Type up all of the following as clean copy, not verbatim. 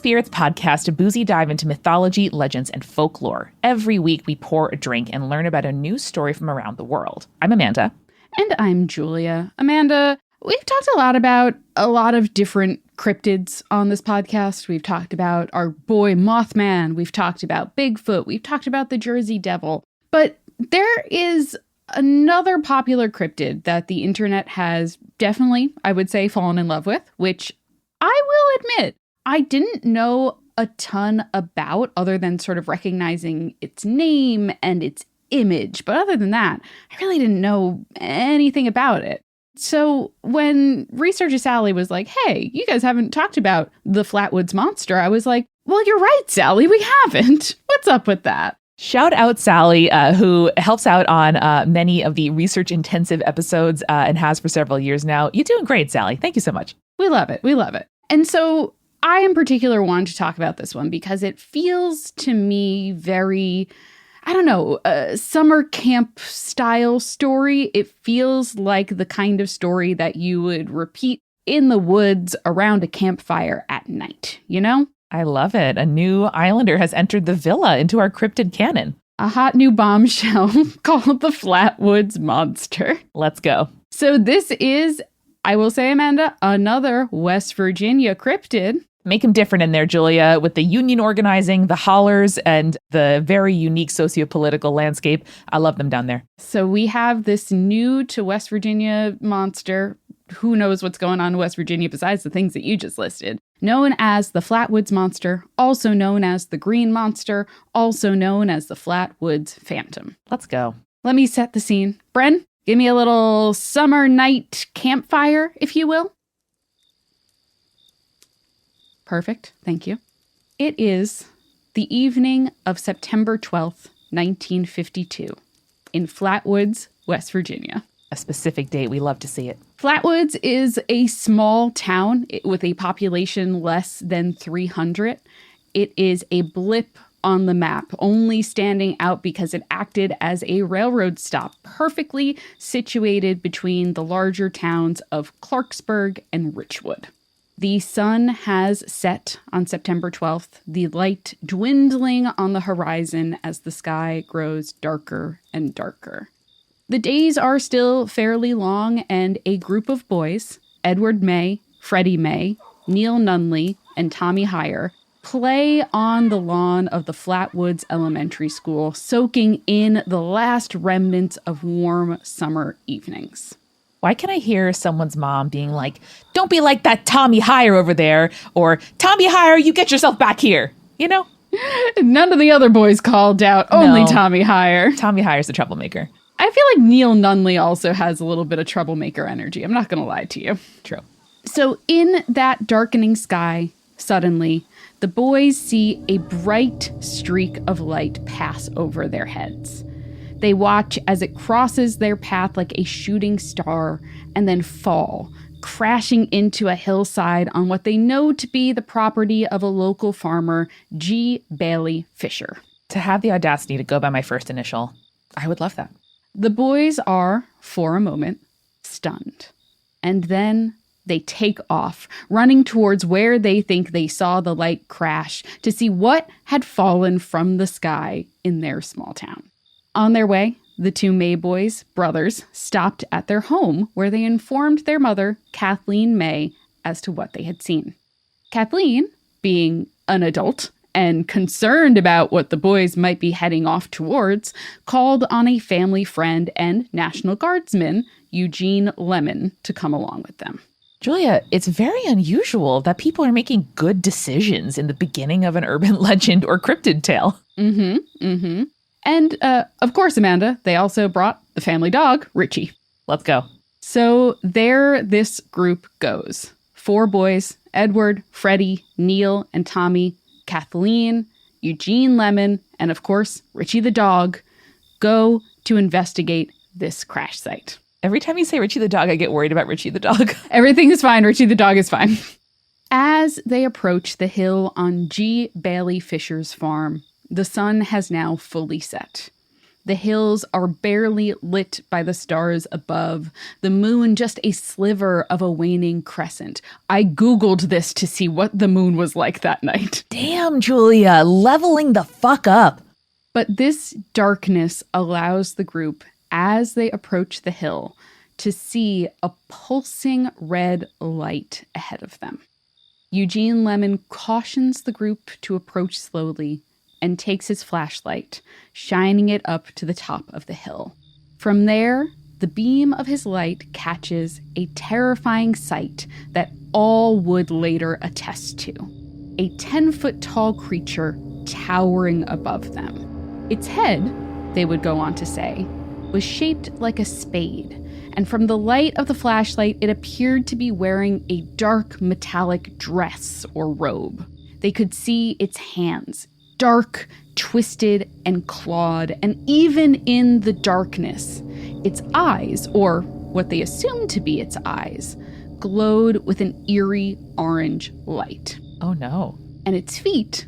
Spirits podcast, a boozy dive into mythology, legends, and folklore. Every week we pour a drink and learn about a new story from around the world. I'm Amanda. And I'm Julia. Amanda, we've talked a lot about a lot of different cryptids on this podcast. We've talked about our boy Mothman. We've talked about Bigfoot. We've talked about the Jersey Devil. But there is another popular cryptid that the internet has definitely, I would say, fallen in love with, which I will admit I didn't know a ton about other than sort of recognizing its name and its image. But other than that, I really didn't know anything about it. So when researcher Sally was like, hey, you guys haven't talked about the Flatwoods Monster, I was like, well, you're right, Sally, we haven't. What's up with that? Shout out Sally, who helps out on many of the research-intensive episodes and has for several years now. You're doing great, Sally. Thank you so much. We love it. We love it. And so I, in particular, wanted to talk about this one because it feels to me very, I don't know, summer camp style story. It feels like the kind of story that you would repeat in the woods around a campfire at night, you know? I love it. A new islander has entered the villa into our cryptid canon. A hot new bombshell called the Flatwoods Monster. Let's go. So this is, I will say, Amanda, another West Virginia cryptid. Make them different in there, Julia, with the union organizing, the hollers, and the very unique sociopolitical landscape. I love them down there. So we have this new to West Virginia monster. Who knows what's going on in West Virginia besides the things that you just listed. Known as the Flatwoods Monster, also known as the Green Monster, also known as the Flatwoods Phantom. Let's go. Let me set the scene. Bren, give me a little summer night campfire, if you will. Perfect. Thank you. It is the evening of September 12th, 1952, in Flatwoods, West Virginia. A specific date. We love to see it. Flatwoods is a small town with a population less than 300. It is a blip on the map, only standing out because it acted as a railroad stop, perfectly situated between the larger towns of Clarksburg and Richwood. The sun has set on September 12th, the light dwindling on the horizon as the sky grows darker and darker. The days are still fairly long, and a group of boys, Edward May, Freddie May, Neil Nunley, and Tommy Heyer, play on the lawn of the Flatwoods Elementary School, soaking in the last remnants of warm summer evenings. Why can I hear someone's mom being like, don't be like that Tommy Heyer over there, or Tommy Heyer, you get yourself back here, you know? None of the other boys called out, only Tommy Heyer. Tommy Heyer's the troublemaker. I feel like Neil Nunley also has a little bit of troublemaker energy. I'm not going to lie to you. True. So in that darkening sky, suddenly, the boys see a bright streak of light pass over their heads. They watch as it crosses their path like a shooting star and then fall, crashing into a hillside on what they know to be the property of a local farmer, G. Bailey Fisher. To have the audacity to go by my first initial, I would love that. The boys are, for a moment, stunned. And then they take off, running towards where they think they saw the light crash to see what had fallen from the sky in their small town. On their way, the two May boys, brothers, stopped at their home where they informed their mother, Kathleen May, as to what they had seen. Kathleen, being an adult and concerned about what the boys might be heading off towards, called on a family friend and National Guardsman, Eugene Lemon, to come along with them. Julia, it's very unusual that people are making good decisions in the beginning of an urban legend or cryptid tale. And, of course, Amanda, they also brought the family dog, Richie. Let's go. So there this group goes. 4 boys, Edward, Freddie, Neil, and Tommy, Kathleen, Eugene Lemon, and of course, Richie the dog, go to investigate this crash site. Every time you say Richie the dog, I get worried about Richie the dog. Everything is fine. Richie the dog is fine. As they approach the hill on G. Bailey Fisher's farm, the sun has now fully set. The hills are barely lit by the stars above, the moon just a sliver of a waning crescent. I Googled this to see what the moon was like that night. Damn, Julia, leveling the fuck up. But this darkness allows the group, as they approach the hill, to see a pulsing red light ahead of them. Eugene Lemon cautions the group to approach slowly and takes his flashlight, shining it up to the top of the hill. From there, the beam of his light catches a terrifying sight that all would later attest to. A 10-foot-tall creature towering above them. Its head, they would go on to say, was shaped like a spade, and from the light of the flashlight, it appeared to be wearing a dark metallic dress or robe. They could see its hands, dark, twisted, and clawed, and even in the darkness, its eyes, or what they assumed to be its eyes, glowed with an eerie orange light. Oh no. And its feet,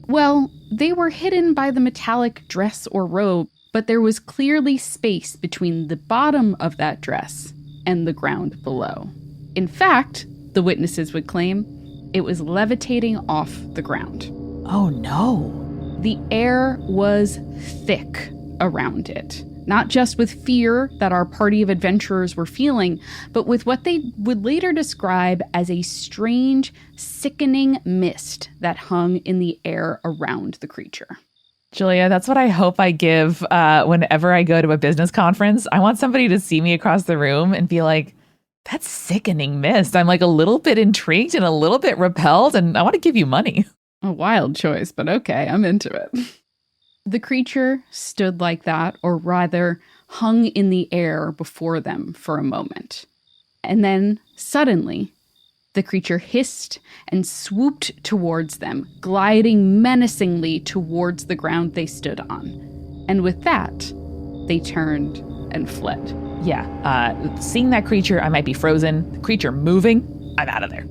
well, they were hidden by the metallic dress or robe, but there was clearly space between the bottom of that dress and the ground below. In fact, the witnesses would claim, it was levitating off the ground. Oh no. The air was thick around it, not just with fear that our party of adventurers were feeling, but with what they would later describe as a strange, sickening mist that hung in the air around the creature. Julia, that's what I hope I give whenever I go to a business conference. I want somebody to see me across the room and be like, that's sickening mist. I'm like a little bit intrigued and a little bit repelled, and I want to give you money. A wild choice, but okay, I'm into it. The creature stood like that, or rather hung in the air before them for a moment. And then, suddenly, the creature hissed and swooped towards them, gliding menacingly towards the ground they stood on. And with that, they turned and fled. Yeah, seeing that creature, I might be frozen. The creature moving, I'm out of there.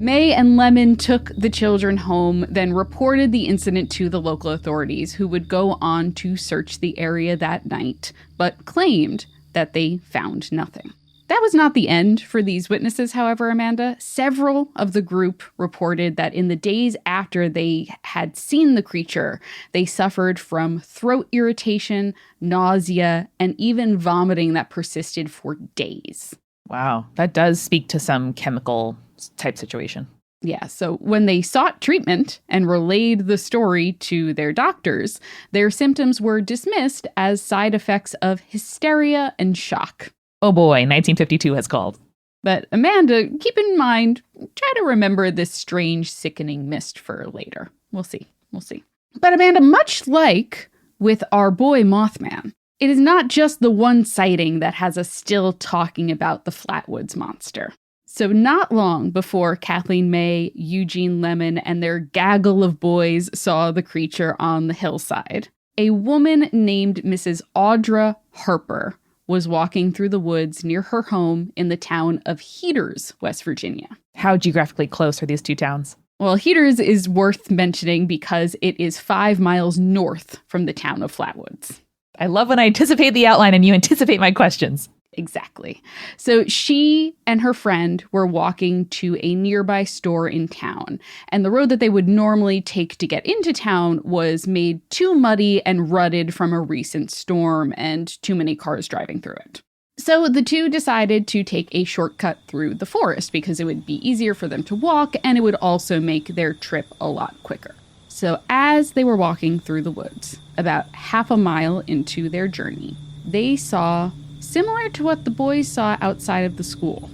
May and Lemon took the children home, then reported the incident to the local authorities, who would go on to search the area that night, but claimed that they found nothing. That was not the end for these witnesses, however, Amanda. Several of the group reported that in the days after they had seen the creature, they suffered from throat irritation, nausea, and even vomiting that persisted for days. Wow, that does speak to some chemical type situation. Yeah, so when they sought treatment and relayed the story to their doctors, their symptoms were dismissed as side effects of hysteria and shock. Oh boy, 1952 has called. But Amanda, keep in mind, try to remember this strange, sickening mist for later. We'll see. But Amanda, much like with our boy Mothman, it is not just the one sighting that has us still talking about the Flatwoods Monster. So not long before Kathleen May, Eugene Lemon, and their gaggle of boys saw the creature on the hillside, a woman named Mrs. Audra Harper was walking through the woods near her home in the town of Heaters, West Virginia. How geographically close are these two towns? Well, Heaters is worth mentioning because it is 5 miles north from the town of Flatwoods. I love when I anticipate the outline and you anticipate my questions. Exactly. So she and her friend were walking to a nearby store in town, and the road that they would normally take to get into town was made too muddy and rutted from a recent storm and too many cars driving through it. So the two decided to take a shortcut through the forest because it would be easier for them to walk and it would also make their trip a lot quicker. So as they were walking through the woods, about half a mile into their journey, they saw, similar to what the boys saw outside of the school,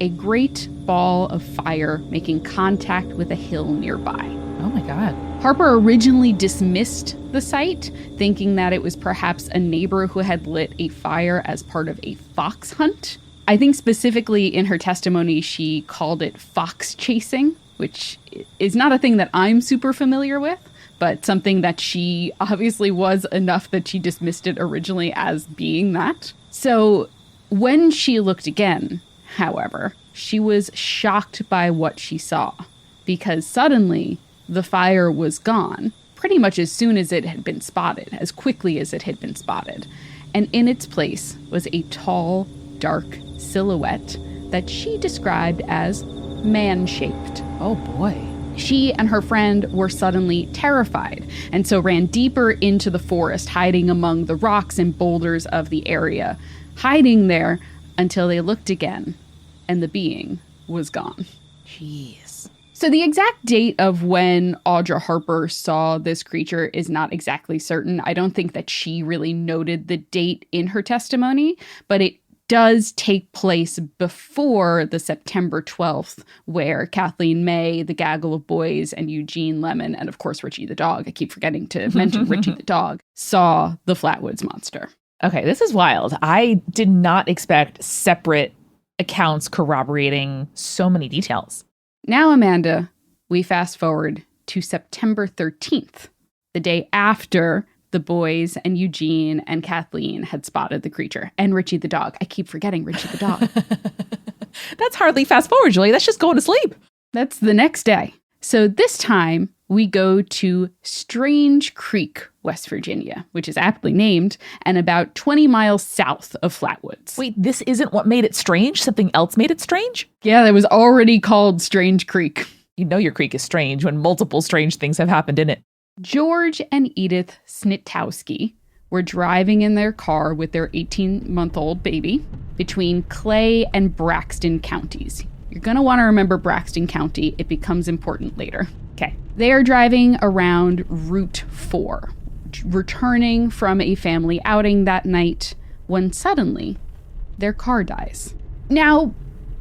a great ball of fire making contact with a hill nearby. Oh my God. Harper originally dismissed the sight, thinking that it was perhaps a neighbor who had lit a fire as part of a fox hunt. I think specifically in her testimony, she called it fox chasing, which is not a thing that I'm super familiar with, but something that she obviously was enough that she dismissed it originally as being that. So when she looked again, however, she was shocked by what she saw, because suddenly the fire was gone, pretty much as soon as it had been spotted, as quickly as it had been spotted. And in its place was a tall, dark silhouette that she described as man-shaped. Oh boy. She and her friend were suddenly terrified, and so ran deeper into the forest, hiding among the rocks and boulders of the area, hiding there until they looked again, and the being was gone. Jeez. So the exact date of when Audra Harper saw this creature is not exactly certain. I don't think that she really noted the date in her testimony, but it does take place before the September 12th, where Kathleen May, the gaggle of boys, and Eugene Lemon, and of course Richie the dog, I keep forgetting to mention Richie the dog, saw the Flatwoods Monster. Okay, this is wild. I did not expect separate accounts corroborating so many details. Now, Amanda, we fast forward to September 13th, the day after the boys and Eugene and Kathleen had spotted the creature. And Richie the dog. I keep forgetting Richie the dog. That's hardly fast forward, Julie. That's just going to sleep. That's the next day. So this time we go to Strange Creek, West Virginia, which is aptly named, and about 20 miles south of Flatwoods. Wait, this isn't what made it strange? Something else made it strange? Yeah, that was already called Strange Creek. You know your creek is strange when multiple strange things have happened in it. George and Edith Snitowski were driving in their car with their 18-month-old baby between Clay and Braxton counties. You're going to want to remember Braxton County. It becomes important later. Okay. They are driving around Route 4, returning from a family outing that night when suddenly their car dies. Now,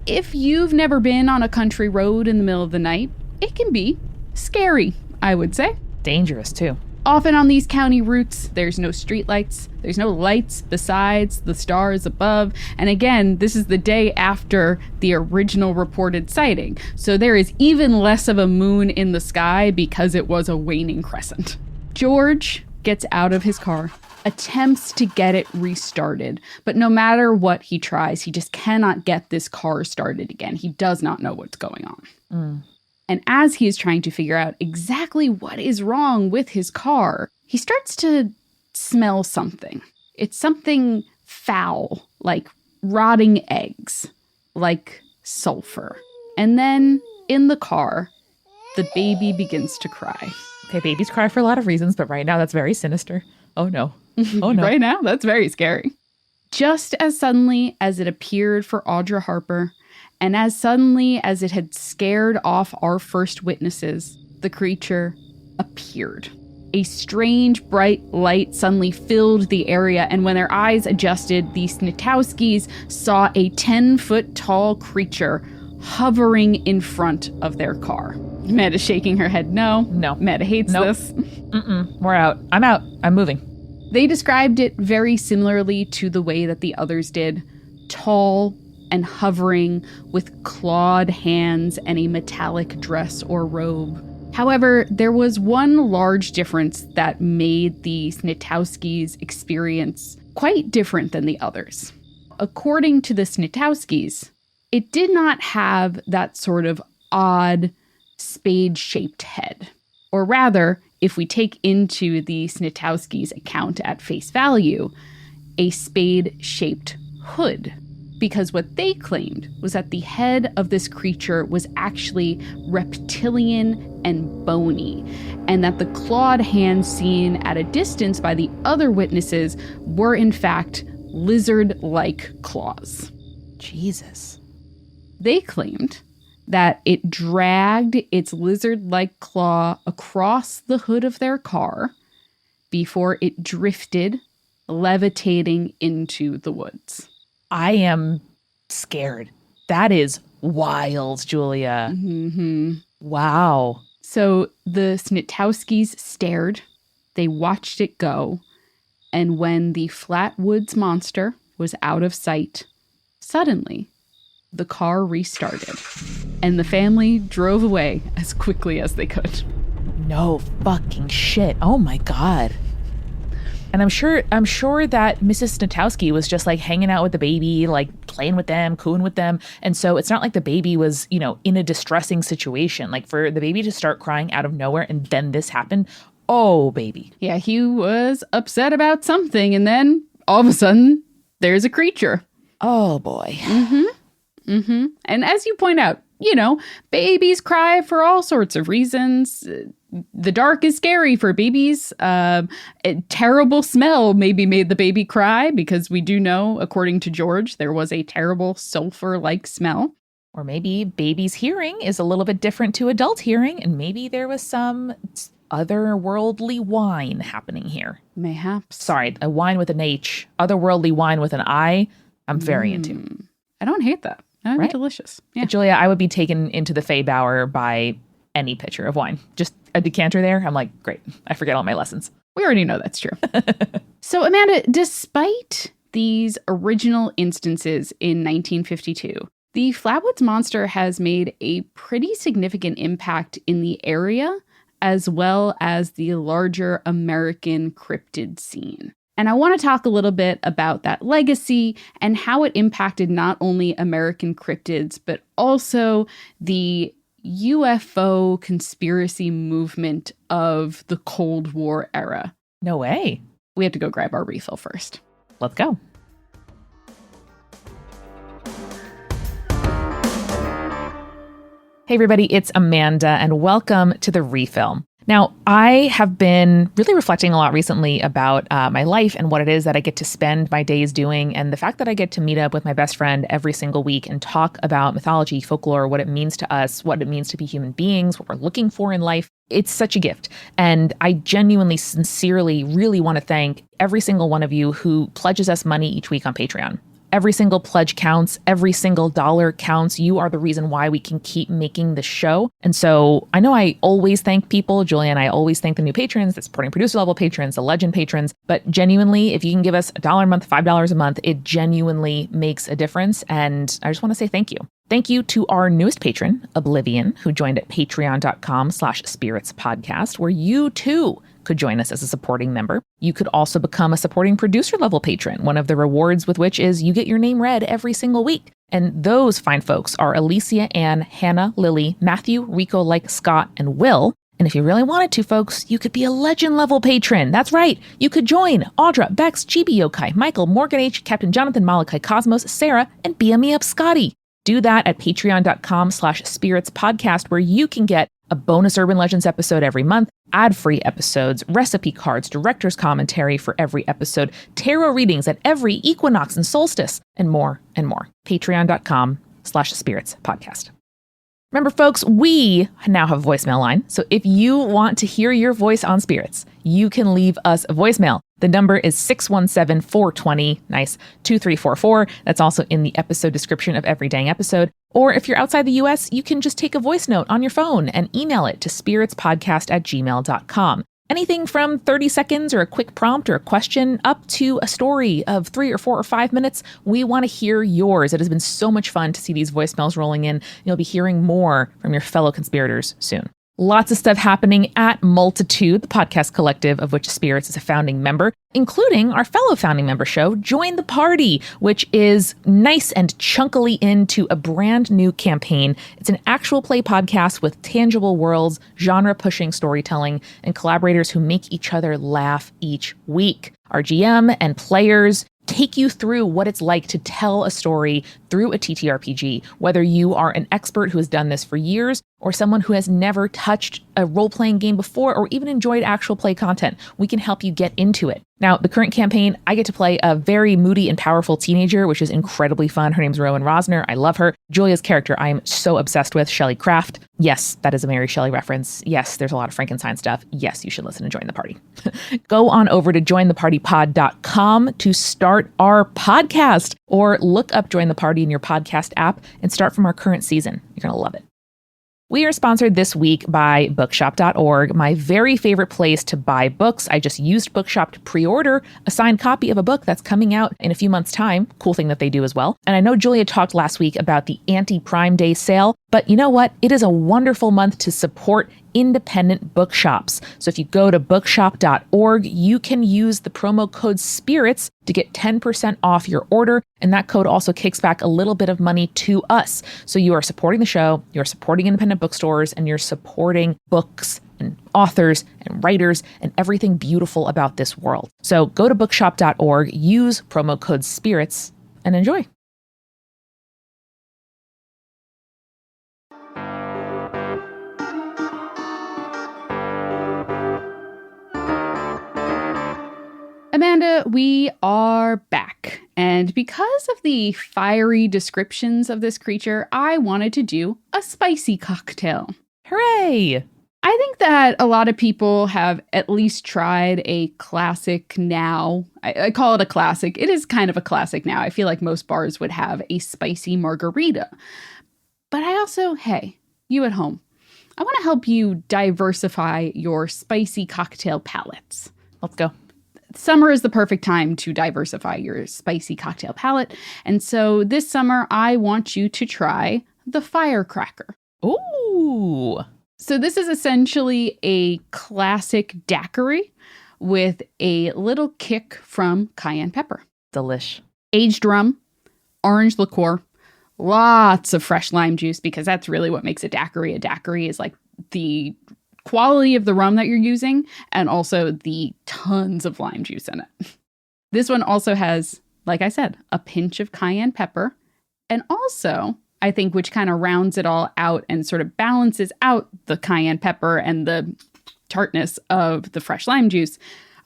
if you've never been on a country road in the middle of the night, it can be scary, I would say. Dangerous, too. Often on these county routes, there's no streetlights. There's no lights besides the stars above. And again, this is the day after the original reported sighting. So there is even less of a moon in the sky because it was a waning crescent. George gets out of his car, attempts to get it restarted. But no matter what he tries, he just cannot get this car started again. He does not know what's going on. And as he is trying to figure out exactly what is wrong with his car, he starts to smell something. It's something foul, like rotting eggs, like sulfur. And then in the car, the baby begins to cry. Okay, babies cry for a lot of reasons, but right now that's very sinister. Oh no. Oh no. Right now, that's very scary. Just as suddenly as it appeared for Audra Harper, and as suddenly as it had scared off our first witnesses, the creature appeared. A strange bright light suddenly filled the area, and when their eyes adjusted, the Snitowskis saw a 10-foot tall creature hovering in front of their car. Meta's shaking her head no. Meta hates this. We're out. I'm out. I'm moving. They described it very similarly to the way that the others did. Tall and hovering with clawed hands and a metallic dress or robe. However, there was one large difference that made the Snitowskis' experience quite different than the others. According to the Snitowskis, it did not have that sort of odd spade-shaped head. Or rather, if we take into the Snitowskis' account at face value, a spade-shaped hood. Because what they claimed was that the head of this creature was actually reptilian and bony, and that the clawed hands seen at a distance by the other witnesses were in fact lizard-like claws. Jesus. They claimed that it dragged its lizard-like claw across the hood of their car before it drifted, levitating into the woods. I am scared. That is wild, Julia. Mm-hmm. Wow. So the Snitowskis stared. They watched it go. And when the Flatwoods Monster was out of sight, suddenly the car restarted. And the family drove away as quickly as they could. No fucking shit. Oh my God. And I'm sure that Mrs. Snitowski was just like hanging out with the baby, like playing with them, cooing with them. And so it's not like the baby was, in a distressing situation. Like for the baby to start crying out of nowhere and then this happened. Oh, baby. Yeah, he was upset about something, and then all of a sudden, there's a creature. Oh, boy. And as you point out, babies cry for all sorts of reasons. The dark is scary for babies. A terrible smell maybe made the baby cry, because we do know, according to George, there was a terrible sulfur-like smell. Or maybe baby's hearing is a little bit different to adult hearing, and maybe there was some otherworldly wine happening here. Mayhaps. Sorry, a wine with an H, otherworldly wine with an I. I'm very into. I don't hate that. That would be delicious. Yeah. Julia, I would be taken into the Fey Bower by any pitcher of wine. Just a decanter there. I'm like, great. I forget all my lessons. We already know that's true. So, Amanda, despite these original instances in 1952, the Flatwoods Monster has made a pretty significant impact in the area, as well as the larger American cryptid scene. And I want to talk a little bit about that legacy and how it impacted not only American cryptids, but also the UFO conspiracy movement of the Cold War era. No way. We have to go grab our refill first. Let's go. Hey everybody, it's Amanda and welcome to The Refill. Now, I have been really reflecting a lot recently about my life and what it is that I get to spend my days doing, and the fact that I get to meet up with my best friend every single week and talk about mythology, folklore, what it means to us, what it means to be human beings, what we're looking for in life. It's such a gift. And I genuinely, sincerely, really want to thank every single one of you who pledges us money each week on Patreon. Every single pledge counts. Every single dollar counts. You are the reason why we can keep making the show. And so I know I always thank people, Julia and I always thank the new patrons, the supporting producer level patrons, the legend patrons. But genuinely, if you can give us $1 a month, $5 a month, it genuinely makes a difference. And I just want to say thank you. Thank you to our newest patron, Oblivion, who joined at patreon.com/spiritspodcast, where you too could join us as a supporting member. You could also become a supporting producer level patron, one of the rewards with which is you get your name read every single week. And those fine folks are Alicia, Ann, Hannah, Lily, Matthew, Rico, like Scott, and Will. And if you really wanted to, folks, you could be a legend level patron. That's right. You could join Audra, Bex, Chibi Yokai, Michael, Morgan H, Captain Jonathan, Malachi Cosmos, Sarah, and BME Up Scotty. Do that at patreon.com/spiritspodcast, where you can get a bonus Urban Legends episode every month, ad-free episodes, recipe cards, director's commentary for every episode, tarot readings at every equinox and solstice, and more and more. Patreon.com/spiritspodcast. Remember, folks, we now have a voicemail line. So if you want to hear your voice on Spirits, you can leave us a voicemail. The number is 617-420-2344. That's also in the episode description of every dang episode. Or if you're outside the US, you can just take a voice note on your phone and email it to spiritspodcast@gmail.com. Anything from 30 seconds or a quick prompt or a question up to a story of 3 or 4 or 5 minutes. We want to hear yours. It has been so much fun to see these voicemails rolling in. You'll be hearing more from your fellow conspirators soon. Lots of stuff happening at Multitude, the podcast collective of which Spirits is a founding member, including our fellow founding member show, Join the Party, which is nice and chunkily into a brand new campaign. It's an actual play podcast with tangible worlds, genre-pushing storytelling, and collaborators who make each other laugh each week. Our GM and players take you through what it's like to tell a story through a TTRPG, whether you are an expert who has done this for years or someone who has never touched a role-playing game before or even enjoyed actual play content. We can help you get into it. Now, the current campaign, I get to play a very moody and powerful teenager, which is incredibly fun. Her name's Rowan Rosner. I love her. Julia's character, I am so obsessed with, Shelley Craft. Yes, that is a Mary Shelley reference. Yes, there's a lot of Frankenstein stuff. Yes, you should listen and join the party. Go on over to jointhepartypod.com to start our podcast, or look up Join the Party in your podcast app and start from our current season. You're going to love it. We are sponsored this week by bookshop.org, my very favorite place to buy books. I just used Bookshop to pre-order a signed copy of a book that's coming out in a few months' time. Cool thing that they do as well. And I know Julia talked last week about the anti-Prime Day sale, but you know what? It is a wonderful month to support independent bookshops. So if you go to bookshop.org, you can use the promo code SPIRITS to get 10% off your order. And that code also kicks back a little bit of money to us. So you are supporting the show, you're supporting independent bookstores, and you're supporting books and authors and writers and everything beautiful about this world. So go to bookshop.org, use promo code SPIRITS, and enjoy. Amanda, we are back. And because of the fiery descriptions of this creature, I wanted to do a spicy cocktail. Hooray! I think that a lot of people have at least tried a classic now. I call it a classic. It is kind of a classic now. I feel like most bars would have a spicy margarita. But I also, hey, you at home, I want to help you diversify your spicy cocktail palettes. Let's go. Summer is the perfect time to diversify your spicy cocktail palette. And so this summer, I want you to try the firecracker. Ooh. So this is essentially a classic daiquiri with a little kick from cayenne pepper. Delish. Aged rum, orange liqueur, lots of fresh lime juice, because that's really what makes a daiquiri. A daiquiri is like the quality of the rum that you're using and also the tons of lime juice in it. This one also has, like I said, a pinch of cayenne pepper, and also, I think, which kind of rounds it all out and sort of balances out the cayenne pepper and the tartness of the fresh lime juice,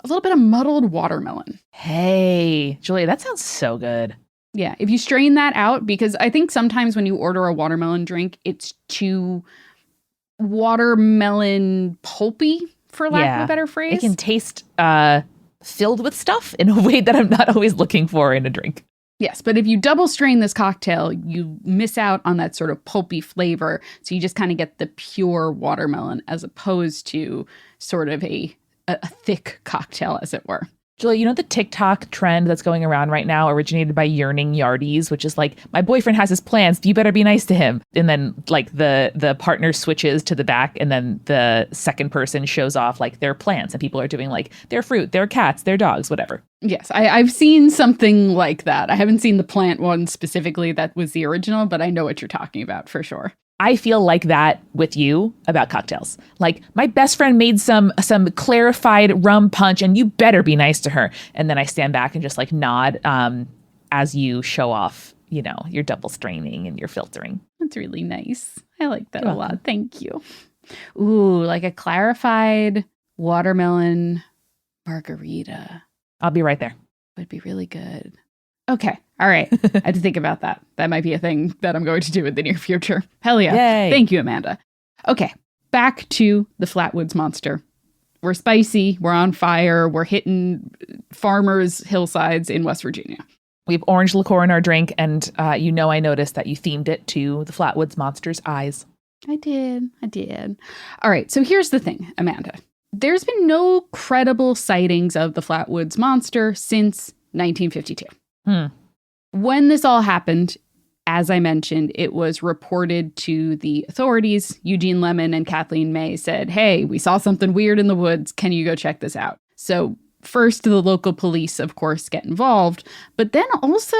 a little bit of muddled watermelon. Hey, Julia, that sounds so good. Yeah, if you strain that out, because I think sometimes when you order a watermelon drink, it's too watermelon pulpy, for lack of a better phrase. It can taste filled with stuff in a way that I'm not always looking for in a drink. Yes, but if you double strain this cocktail, you miss out on that sort of pulpy flavor. So you just kind of get the pure watermelon as opposed to sort of a thick cocktail, as it were. Julia, you know the TikTok trend that's going around right now originated by Yearning Yardies, which is like, my boyfriend has his plans, you better be nice to him. And then like the partner switches to the back and then the second person shows off like their plants and people are doing like their fruit, their cats, their dogs, whatever. Yes, I've seen something like that. I haven't seen the plant one specifically that was the original, but I know what you're talking about for sure. I feel like that with you about cocktails. Like, my best friend made some clarified rum punch and you better be nice to her. And then I stand back and just like nod as you show off, you know, your double straining and your filtering. That's really nice. I like that a lot. Thank you. Ooh, like a clarified watermelon margarita. I'll be right there. Would be really good. Okay. All right. I had to think about that. That might be a thing that I'm going to do in the near future. Hell yeah. Yay. Thank you, Amanda. Okay. Back to the Flatwoods Monster. We're spicy. We're on fire. We're hitting farmers' hillsides in West Virginia. We have orange liqueur in our drink. And you know, I noticed that you themed it to the Flatwoods Monster's eyes. I did. All right. So here's the thing, Amanda. There's been no credible sightings of the Flatwoods Monster since 1952. When this all happened, as I mentioned, it was reported to the authorities. Eugene Lemon and Kathleen May said, hey, we saw something weird in the woods. Can you go check this out? So first, the local police, of course, get involved, but then also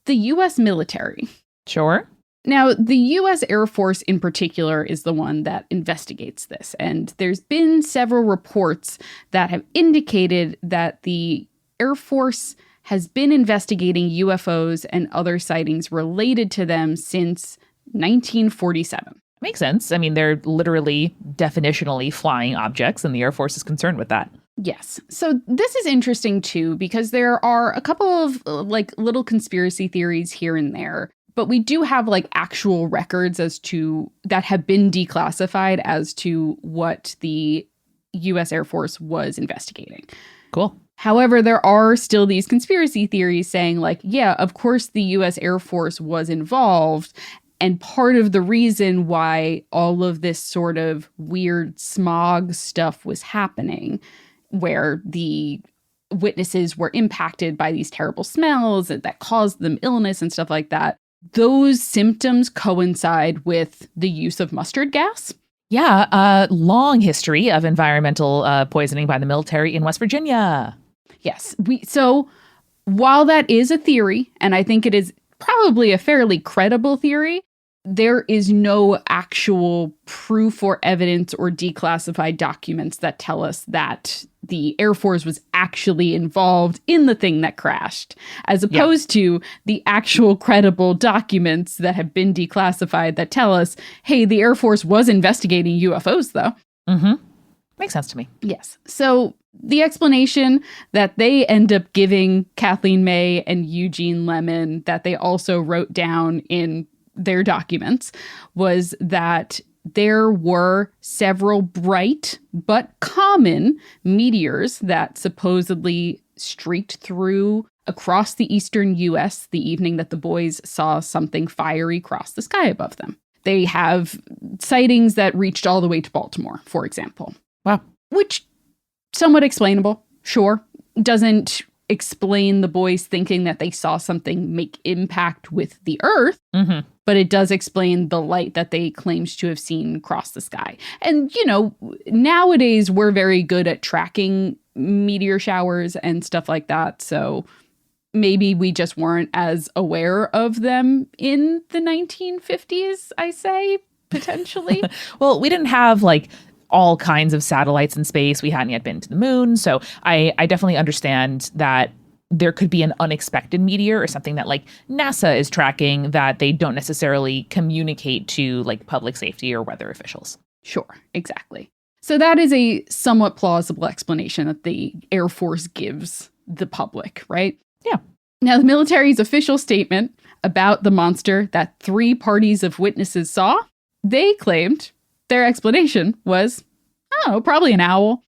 the U.S. military. Sure. Now, the U.S. Air Force in particular is the one that investigates this. And there's been several reports that have indicated that the Air Force has been investigating UFOs and other sightings related to them since 1947. Makes sense. I mean, they're literally definitionally flying objects, and the Air Force is concerned with that. Yes. So this is interesting, too, because there are a couple of like little conspiracy theories here and there. But we do have like actual records as to that have been declassified as to what the U.S. Air Force was investigating. Cool. However, there are still these conspiracy theories saying like, yeah, of course, the U.S. Air Force was involved. And part of the reason why all of this sort of weird smog stuff was happening, where the witnesses were impacted by these terrible smells that caused them illness and stuff like that, those symptoms coincide with the use of mustard gas. Yeah, a long history of environmental poisoning by the military in West Virginia. Yes. So while that is a theory, and I think it is probably a fairly credible theory, there is no actual proof or evidence or declassified documents that tell us that the Air Force was actually involved in the thing that crashed, as opposed to the actual credible documents that have been declassified that tell us, hey, the Air Force was investigating UFOs, though. Mm-hmm. Makes sense to me. Yes. So the explanation that they end up giving Kathleen May and Eugene Lemon, that they also wrote down in their documents, was that there were several bright but common meteors that supposedly streaked through across the eastern U.S. the evening that the boys saw something fiery cross the sky above them. They have sightings that reached all the way to Baltimore, for example. Wow. Which, somewhat explainable, sure. Doesn't explain the boys thinking that they saw something make impact with the Earth, but it does explain the light that they claimed to have seen cross the sky. And, you know, nowadays we're very good at tracking meteor showers and stuff like that, so maybe we just weren't as aware of them in the 1950s, I say, potentially. Well, we didn't have like all kinds of satellites in space. We hadn't yet been to the moon. So I definitely understand that there could be an unexpected meteor or something that like NASA is tracking that they don't necessarily communicate to like public safety or weather officials. Sure, exactly. So that is a somewhat plausible explanation that the Air Force gives the public, right? Yeah. Now, the military's official statement about the monster that 3 parties of witnesses saw, they claimed their explanation was, oh, probably an owl.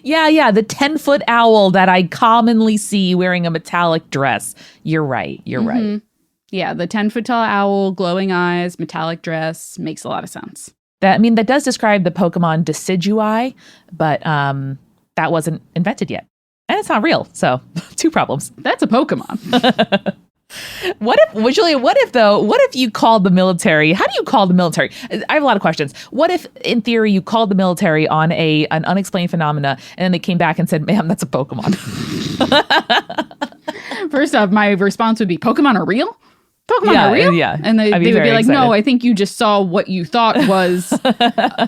Yeah, the 10-foot owl that I commonly see wearing a metallic dress. You're right. Right. Yeah, the 10-foot tall owl, glowing eyes, metallic dress, makes a lot of sense. That does describe the Pokemon Decidueye, but that wasn't invented yet. And it's not real, so 2 problems. That's a Pokemon. What if you called the military? How do you call the military? I have a lot of questions. What if, in theory, you called the military on an unexplained phenomena, and then they came back and said, ma'am, that's a Pokemon? First off, my response would be, Pokemon are real? Pokemon are real? Yeah. And they would be like, excited. No, I think you just saw what you thought was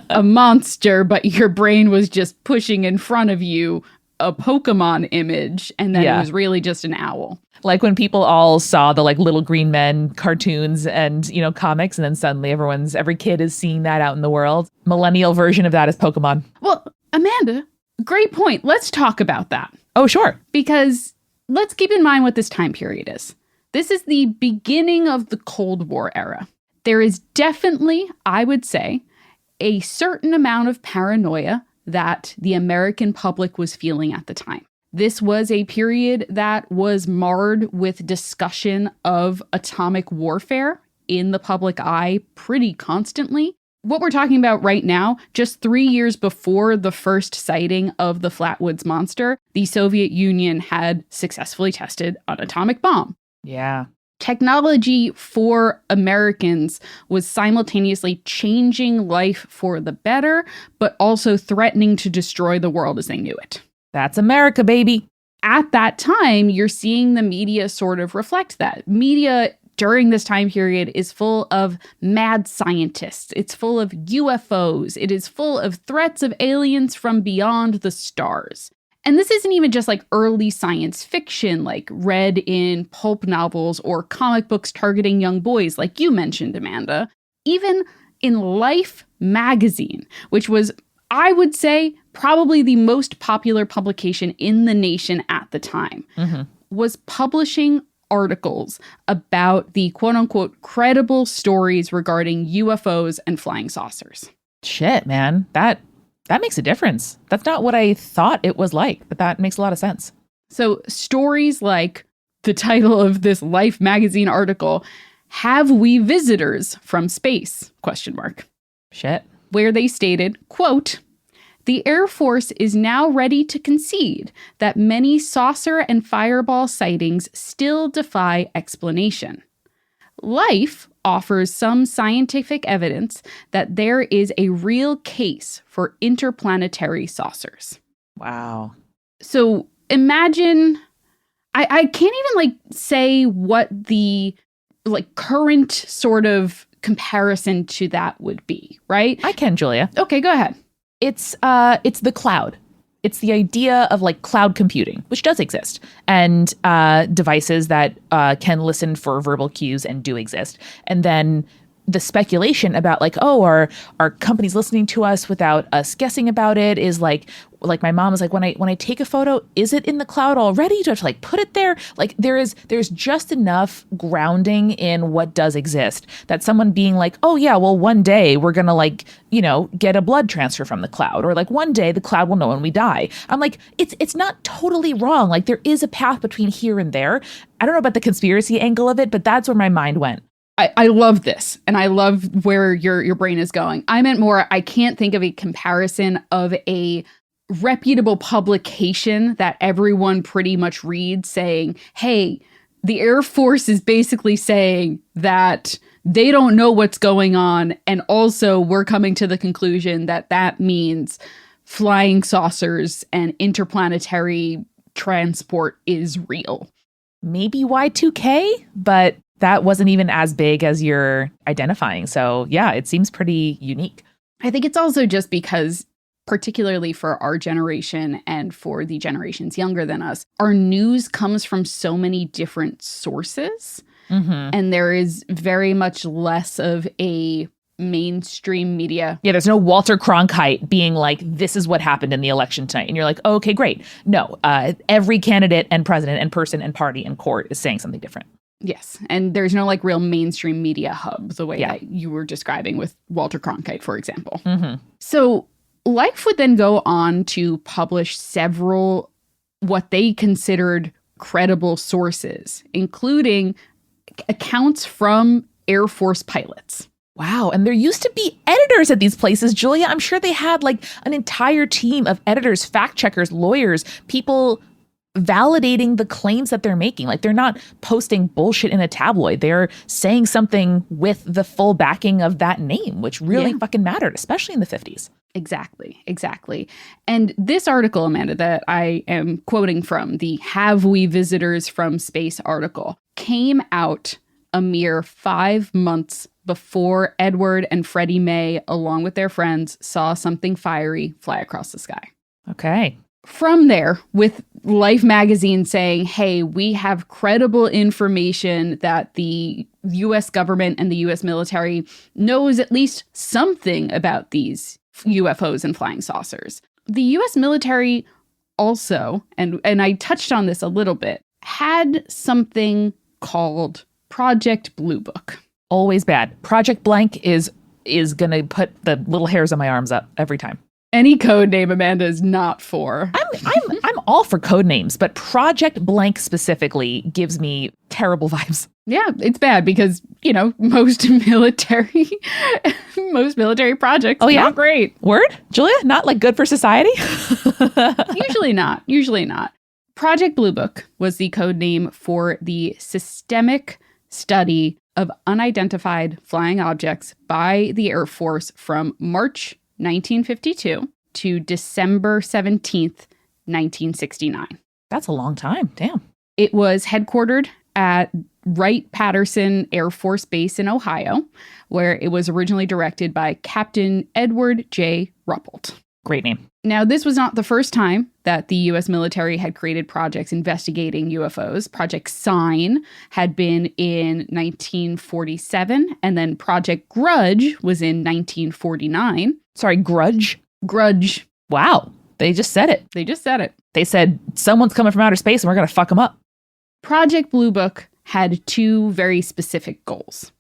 a monster, but your brain was just pushing in front of you a Pokemon image, and then it was really just an owl. Like when people all saw the like Little Green Men cartoons and, you know, comics, and then suddenly every kid is seeing that out in the world. Millennial version of that is Pokemon. Well, Amanda, great point. Let's talk about that. Oh, sure. Because let's keep in mind what this time period is. This is the beginning of the Cold War era. There is definitely, I would say, a certain amount of paranoia that the American public was feeling at the time. This was a period that was marred with discussion of atomic warfare in the public eye pretty constantly. What we're talking about right now, just 3 years before the first sighting of the Flatwoods Monster, the Soviet Union had successfully tested an atomic bomb. Yeah. Technology for Americans was simultaneously changing life for the better, but also threatening to destroy the world as they knew it. That's America, baby. At that time, you're seeing the media sort of reflect that. Media during this time period is full of mad scientists. It's full of UFOs. It is full of threats of aliens from beyond the stars. And this isn't even just like early science fiction, like read in pulp novels or comic books targeting young boys, like you mentioned, Amanda. Even in Life magazine, which was, I would say, probably the most popular publication in the nation at the time, was publishing articles about the quote-unquote credible stories regarding UFOs and flying saucers. Shit, man. That makes a difference. That's not what I thought it was like, but that makes a lot of sense. So stories like the title of this Life magazine article, "Have We Visitors from Space?" ? Shit. Where they stated, quote, "The Air Force is now ready to concede that many saucer and fireball sightings still defy explanation. Life offers some scientific evidence that there is a real case for interplanetary saucers." Wow. So imagine, I can't even like say what the like current sort of comparison to that would be, right? I can, Julia. Okay, go ahead. It's the cloud. It's the idea of like cloud computing, which does exist, and devices that can listen for verbal cues and do exist. And then the speculation about like, oh, are companies listening to us without us guessing about it is like my mom was like, when I take a photo, is it in the cloud already? Do I have to like put it there? Like there's just enough grounding in what does exist that someone being like, oh yeah, well one day we're gonna like, get a blood transfer from the cloud, or like one day the cloud will know when we die. I'm like, it's not totally wrong. Like there is a path between here and there. I don't know about the conspiracy angle of it, but that's where my mind went. I love this, and I love where your brain is going. I meant more, I can't think of a comparison of a reputable publication that everyone pretty much reads saying, hey, the Air Force is basically saying that they don't know what's going on, and also we're coming to the conclusion that that means flying saucers and interplanetary transport is real. Maybe Y2K, but that wasn't even as big as you're identifying. So yeah, it seems pretty unique. I think it's also just because, particularly for our generation and for the generations younger than us, our news comes from so many different sources. Mm-hmm. And there is very much less of a mainstream media. Yeah, there's no Walter Cronkite being like, this is what happened in the election tonight. And you're like, oh, okay, great. No, every candidate and president and person and party and court is saying something different. Yes. And there's no like real mainstream media hub the way that you were describing with Walter Cronkite, for example. Mm-hmm. So Life would then go on to publish several what they considered credible sources, including accounts from Air Force pilots. Wow. And there used to be editors at these places, Julia. I'm sure they had like an entire team of editors, fact checkers, lawyers, people validating the claims that they're making. Like they're not posting bullshit in a tabloid. They're saying something with the full backing of that name, which really fucking mattered, especially in the 50s. Exactly. And this article, Amanda, that I am quoting from, the Have We Visitors from Space article, came out a mere 5 months before Edward and Freddie May, along with their friends, saw something fiery fly across the sky. Okay. From there, with Life magazine saying, hey, we have credible information that the U.S. government and the U.S. military knows at least something about these UFOs and flying saucers. The U.S. military also, and I touched on this a little bit, had something called Project Blue Book. Always bad. Project Blank is going to put the little hairs on my arms up every time. Any code name Amanda is not for. I'm all for code names, but Project Blank specifically gives me terrible vibes. Yeah, it's bad because, most military projects not great. Word? Julia? Not like good for society? Usually not. Project Blue Book was the code name for the systemic study of unidentified flying objects by the Air Force from March 1952 to December 17th, 1969. That's a long time. Damn. It was headquartered at Wright-Patterson Air Force Base in Ohio, where it was originally directed by Captain Edward J. Ruppelt. Great name. Now, this was not the first time that the U.S. military had created projects investigating UFOs. Project Sign had been in 1947, and then Project Grudge was in 1949. Sorry, Grudge? Grudge. Wow. They just said it. They said, someone's coming from outer space and we're going to fuck them up. Project Blue Book had two very specific goals.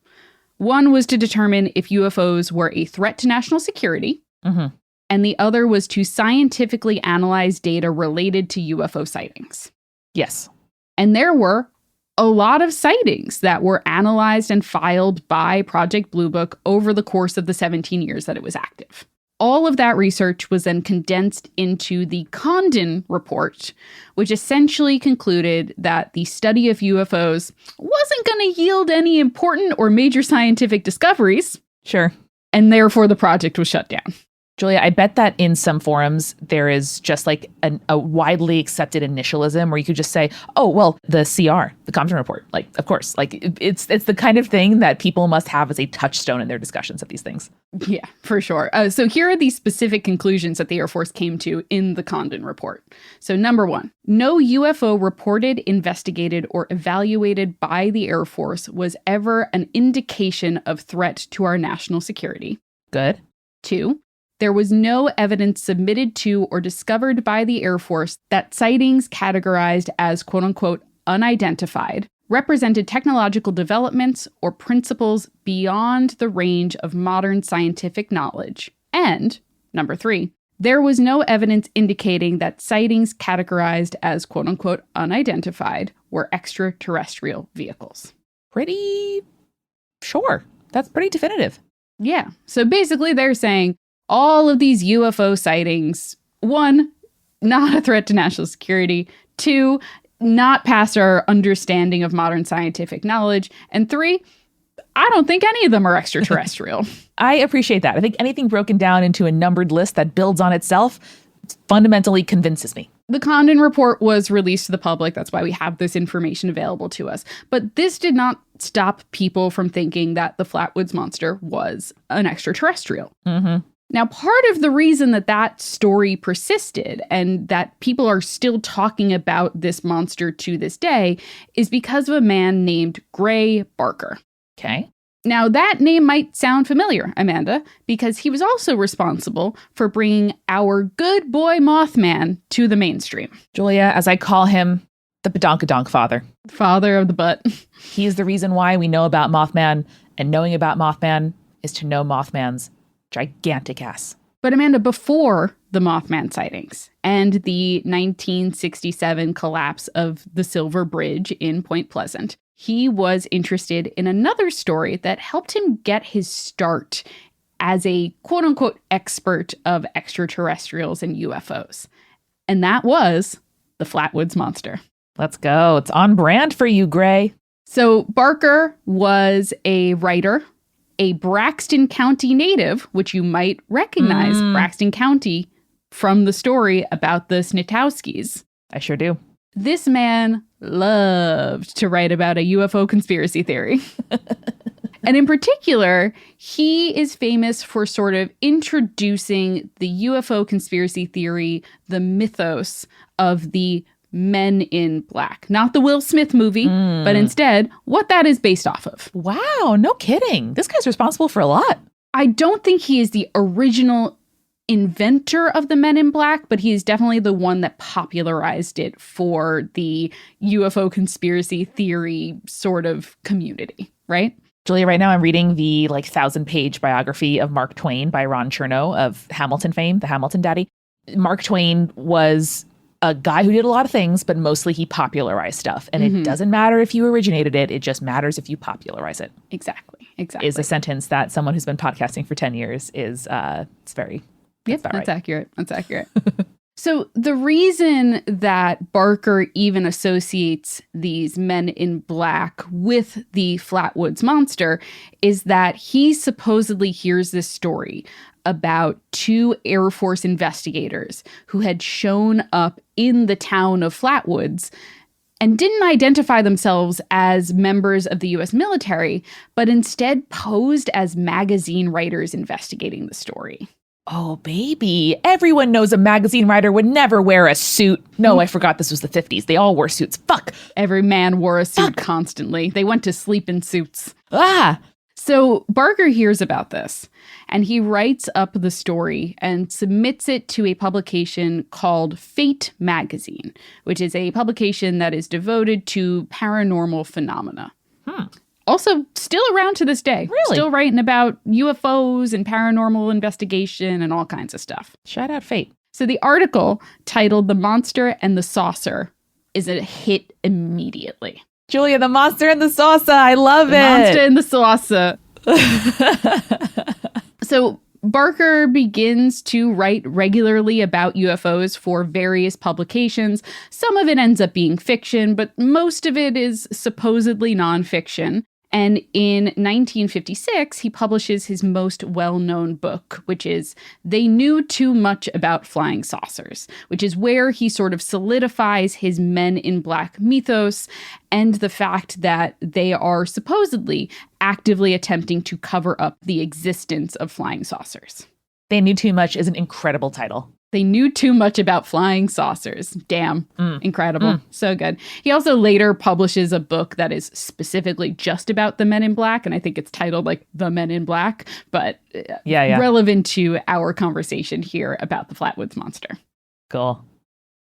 One was to determine if UFOs were a threat to national security. Mm-hmm. And the other was to scientifically analyze data related to UFO sightings. Yes. And there were a lot of sightings that were analyzed and filed by Project Blue Book over the course of the 17 years that it was active. All of that research was then condensed into the Condon Report, which essentially concluded that the study of UFOs wasn't going to yield any important or major scientific discoveries. Sure. And therefore the project was shut down. Julia, I bet that in some forums there is just like a widely accepted initialism where you could just say, oh, well, the CR, the Compton Report. Like, of course, like it's the kind of thing that people must have as a touchstone in their discussions of these things. Yeah, for sure. So here are the specific conclusions that the Air Force came to in the Condon Report. So number 1, no UFO reported, investigated, or evaluated by the Air Force was ever an indication of threat to our national security. Good. 2, there was no evidence submitted to or discovered by the Air Force that sightings categorized as quote-unquote unidentified represented technological developments or principles beyond the range of modern scientific knowledge. And, number 3, there was no evidence indicating that sightings categorized as quote-unquote unidentified were extraterrestrial vehicles. Pretty sure. That's pretty definitive. Yeah. So basically they're saying all of these UFO sightings, 1, not a threat to national security, 2, not past our understanding of modern scientific knowledge, and 3, I don't think any of them are extraterrestrial. I appreciate that. I think anything broken down into a numbered list that builds on itself fundamentally convinces me. The Condon Report was released to the public. That's why we have this information available to us. But this did not stop people from thinking that the Flatwoods Monster was an extraterrestrial. Mm-hmm. Now, part of the reason that that story persisted and that people are still talking about this monster to this day is because of a man named Gray Barker. Okay. Now, that name might sound familiar, Amanda, because he was also responsible for bringing our good boy Mothman to the mainstream. Julia, as I call him, the Badonkadonk father. Father of the butt. He is the reason why we know about Mothman, and knowing about Mothman is to know Mothman's gigantic ass. But Amanda, before the Mothman sightings and the 1967 collapse of the Silver Bridge in Point Pleasant, he was interested in another story that helped him get his start as a quote-unquote expert of extraterrestrials and UFOs. And that was the Flatwoods Monster. Let's go. It's on brand for you, Gray. So Barker was a writer, a Braxton County native, which you might recognize Braxton County from the story about the Snitowskis. I sure do. This man loved to write about a UFO conspiracy theory. And in particular, he is famous for sort of introducing the UFO conspiracy theory, the mythos of the Men in Black. Not the Will Smith movie, but instead what that is based off of. Wow, no kidding. This guy's responsible for a lot. I don't think he is the original inventor of the Men in Black, but he is definitely the one that popularized it for the UFO conspiracy theory sort of community, right? Julia, right now I'm reading the 1,000-page biography of Mark Twain by Ron Chernow of Hamilton fame, the Hamilton daddy. Mark Twain was a guy who did a lot of things, but mostly he popularized stuff. And it doesn't matter if you originated it. It just matters if you popularize it. Exactly. Is a sentence that someone who's been podcasting for 10 years is, it's very, yep, that's accurate. That's accurate. So the reason that Barker even associates these Men in Black with the Flatwoods Monster is that he supposedly hears this story about 2 Air Force investigators who had shown up in the town of Flatwoods and didn't identify themselves as members of the U.S. military, but instead posed as magazine writers investigating the story. Oh, baby. Everyone knows a magazine writer would never wear a suit. No, I forgot this was the 50s. They all wore suits. Fuck. Every man wore a suit constantly. They went to sleep in suits. Ah. So Barker hears about this, and he writes up the story and submits it to a publication called Fate Magazine, which is a publication that is devoted to paranormal phenomena. Also, still around to this day. Really? Still writing about UFOs and paranormal investigation and all kinds of stuff. Shout out Fate. So the article titled The Monster and the Saucer is a hit immediately. Julia, the monster and the saucer. I love it. Monster and the saucer. So Barker begins to write regularly about UFOs for various publications. Some of it ends up being fiction, but most of it is supposedly nonfiction. And in 1956, he publishes his most well-known book, which is They Knew Too Much About Flying Saucers, which is where he sort of solidifies his Men in Black mythos and the fact that they are supposedly actively attempting to cover up the existence of flying saucers. They Knew Too Much is an incredible title. They knew too much about flying saucers. Damn. Incredible. So good. He also later publishes a book that is specifically just about the Men in Black. And I think it's titled like The Men in Black, but relevant to our conversation here about the Flatwoods Monster. Cool.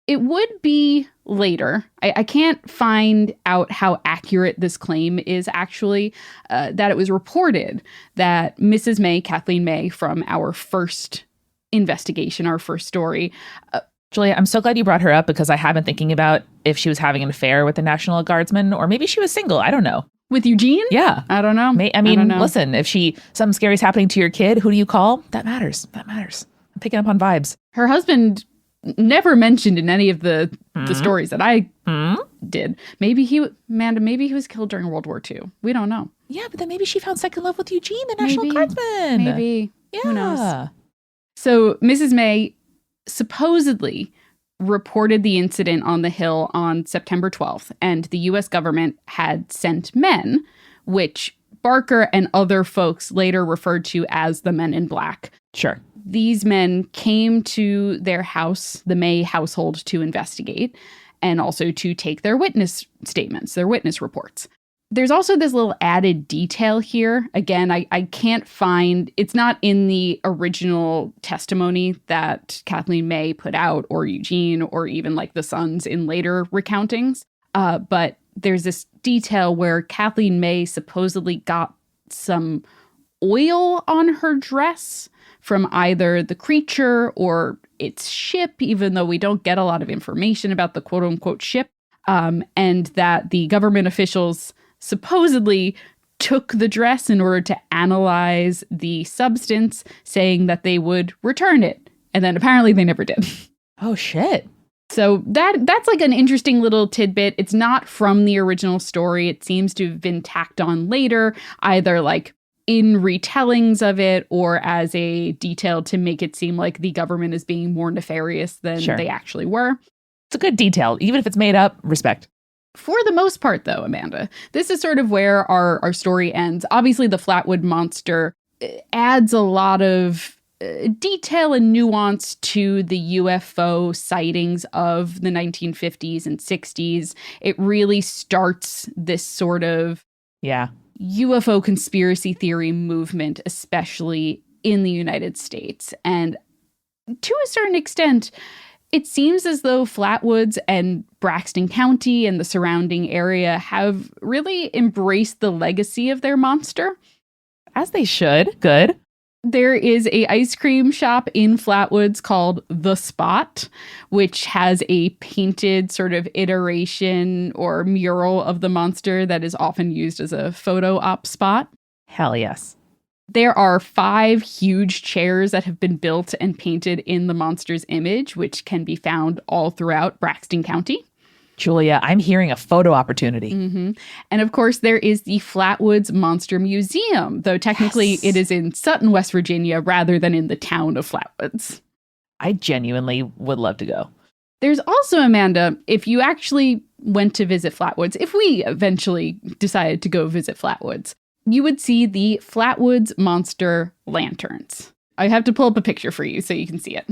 It would be later. I can't find out how accurate this claim is actually, that it was reported that Mrs. May, Kathleen May, from our first investigation, our first story. Julia, I'm so glad you brought her up because I have been thinking about if she was having an affair with the National Guardsman or maybe she was single. I don't know. With Eugene? Yeah. I don't know. I mean, listen, if something scary is happening to your kid, who do you call? That matters. That matters. I'm picking up on vibes. Her husband never mentioned in any of the stories that I did. Maybe he was killed during World War II. We don't know. Yeah, but then maybe she found second love with Eugene, the National Guardsman. Maybe. Yeah. Who knows? So Mrs. May supposedly reported the incident on the Hill on September 12th, and the U.S. government had sent men, which Barker and other folks later referred to as the Men in Black. Sure. These men came to their house, the May household, to investigate and also to take their witness statements, their witness reports. There's also this little added detail here. Again, I can't find, it's not in the original testimony that Kathleen May put out or Eugene or even like the sons in later recountings. But there's this detail where Kathleen May supposedly got some oil on her dress from either the creature or its ship, even though we don't get a lot of information about the quote unquote ship. And that the government officials supposedly took the dress in order to analyze the substance, saying that they would return it. And then apparently they never did. Oh, shit. So that's like an interesting little tidbit. It's not from the original story. It seems to have been tacked on later, either like in retellings of it or as a detail to make it seem like the government is being more nefarious than they actually were. It's a good detail. Even if it's made up, respect. For the most part, though, Amanda, this is sort of where our story ends. Obviously, the Flatwood Monster adds a lot of detail and nuance to the UFO sightings of the 1950s and 60s. It really starts this sort of UFO conspiracy theory movement, especially in the United States. And to a certain extent, it seems as though Flatwoods and Braxton County and the surrounding area have really embraced the legacy of their monster. As they should. Good. There is a ice cream shop in Flatwoods called The Spot, which has a painted sort of iteration or mural of the monster that is often used as a photo op spot. Hell yes. There are 5 huge chairs that have been built and painted in the monster's image, which can be found all throughout Braxton County. Julia, I'm hearing a photo opportunity. And of course, there is the Flatwoods Monster Museum, though technically it is in Sutton, West Virginia, rather than in the town of Flatwoods. I genuinely would love to go. There's also, Amanda, if you actually went to visit Flatwoods, if we eventually decided to go visit Flatwoods, you would see the Flatwoods Monster lanterns. I have to pull up a picture for you so you can see it.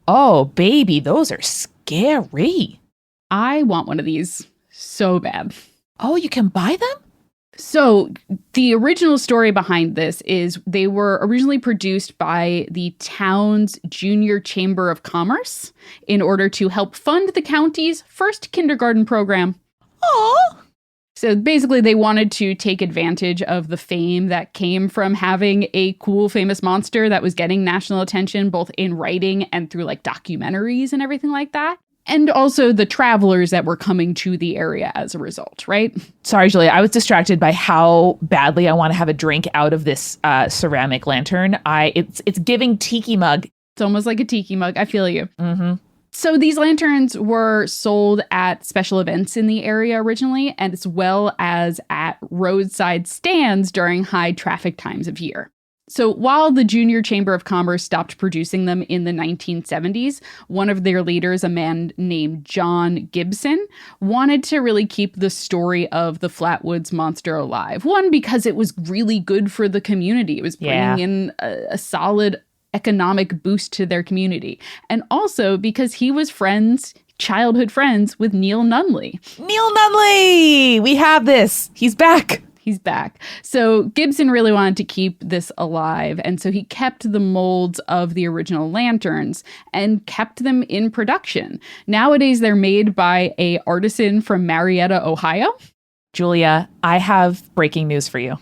Oh, baby, those are scary. I want one of these so bad. Oh, you can buy them? So the original story behind this is they were originally produced by the town's Junior Chamber of Commerce in order to help fund the county's first kindergarten program. Oh. So basically they wanted to take advantage of the fame that came from having a cool, famous monster that was getting national attention, both in writing and through like documentaries and everything like that. And also the travelers that were coming to the area as a result, right? Sorry, Julia, I was distracted by how badly I want to have a drink out of this ceramic lantern. It's giving tiki mug. It's almost like a tiki mug. I feel you. So these lanterns were sold at special events in the area originally, and as well as at roadside stands during high traffic times of year. So while the Junior Chamber of Commerce stopped producing them in the 1970s, one of their leaders, a man named John Gibson, wanted to really keep the story of the Flatwoods Monster alive. One, because it was really good for the community. It was bringing in a solid economic boost to their community. And also because he was childhood friends with Neil Nunley. Neil Nunley! We have this. He's back. He's back. So Gibson really wanted to keep this alive, and so he kept the molds of the original lanterns and kept them in production. Nowadays, they're made by an artisan from Marietta, Ohio. Julia, I have breaking news for you.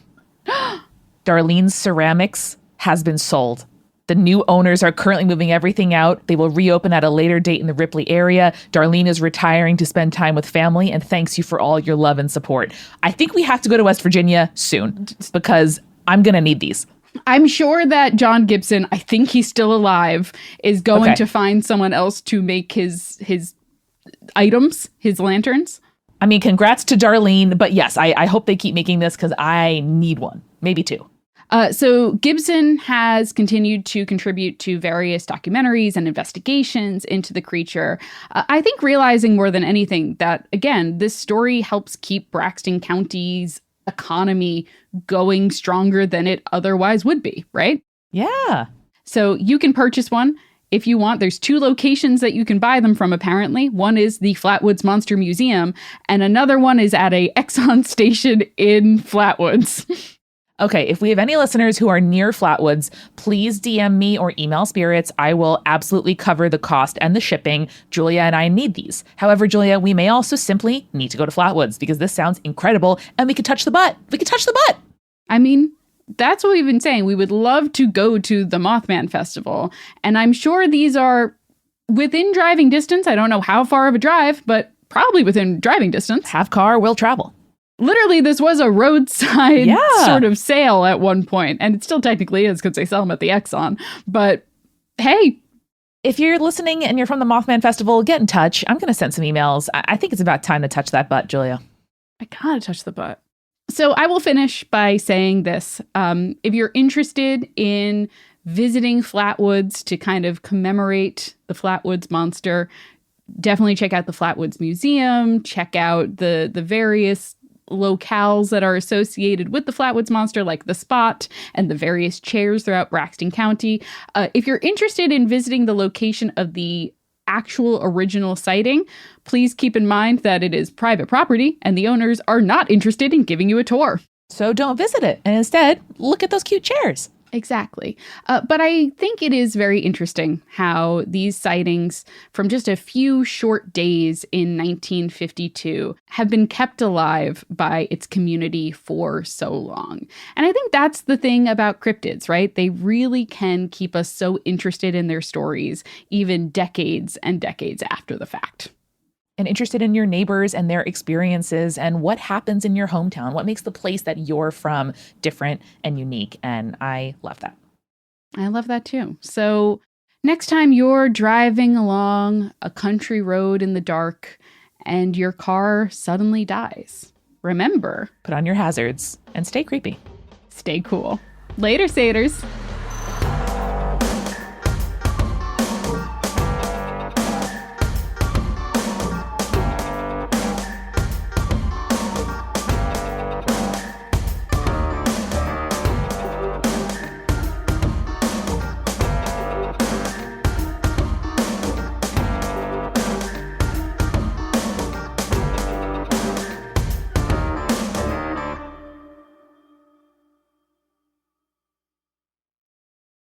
Darlene's Ceramics has been sold. The new owners are currently moving everything out. They will reopen at a later date in the Ripley area. Darlene is retiring to spend time with family, and thanks you for all your love and support. I think we have to go to West Virginia soon because I'm going to need these. I'm sure that John Gibson, I think he's still alive, is going to find someone else to make his items, his lanterns. I mean, congrats to Darlene, but yes, I hope they keep making this because I need one, maybe two. So Gibson has continued to contribute to various documentaries and investigations into the creature. I think realizing more than anything that, again, this story helps keep Braxton County's economy going stronger than it otherwise would be, right? Yeah. So you can purchase one if you want. There's 2 locations that you can buy them from, apparently. One is the Flatwoods Monster Museum, and another one is at a Exxon station in Flatwoods. Okay, if we have any listeners who are near Flatwoods, please DM me or email Spirits. I will absolutely cover the cost and the shipping. Julia and I need these. However, Julia, we may also simply need to go to Flatwoods because this sounds incredible and we could touch the butt. We could touch the butt. I mean, that's what we've been saying. We would love to go to the Mothman Festival. And I'm sure these are within driving distance. I don't know how far of a drive, but probably within driving distance. Have car, will travel. Literally, this was a roadside sort of sale at one point, and it still technically is because they sell them at the Exxon. But hey, if you're listening and you're from the Mothman Festival, get in touch. I'm going to send some emails. I think it's about time to touch that butt, Julia. I gotta touch the butt. So I will finish by saying this. If you're interested in visiting Flatwoods to kind of commemorate the Flatwoods Monster, definitely check out the Flatwoods Museum. Check out the various locales that are associated with the Flatwoods Monster, like the Spot and the various chairs throughout Braxton County. If you're interested in visiting the location of the actual original sighting, please keep in mind that it is private property and the owners are not interested in giving you a tour. So don't visit it, and instead look at those cute chairs. Exactly. But I think it is very interesting how these sightings from just a few short days in 1952 have been kept alive by its community for so long. And I think that's the thing about cryptids, right? They really can keep us so interested in their stories, even decades and decades after the fact. And interested in your neighbors and their experiences and what happens in your hometown, what makes the place that you're from different and unique. And I love that. I love that too. So next time you're driving along a country road in the dark and your car suddenly dies, remember, put on your hazards and stay creepy. Stay cool. Later, Saters.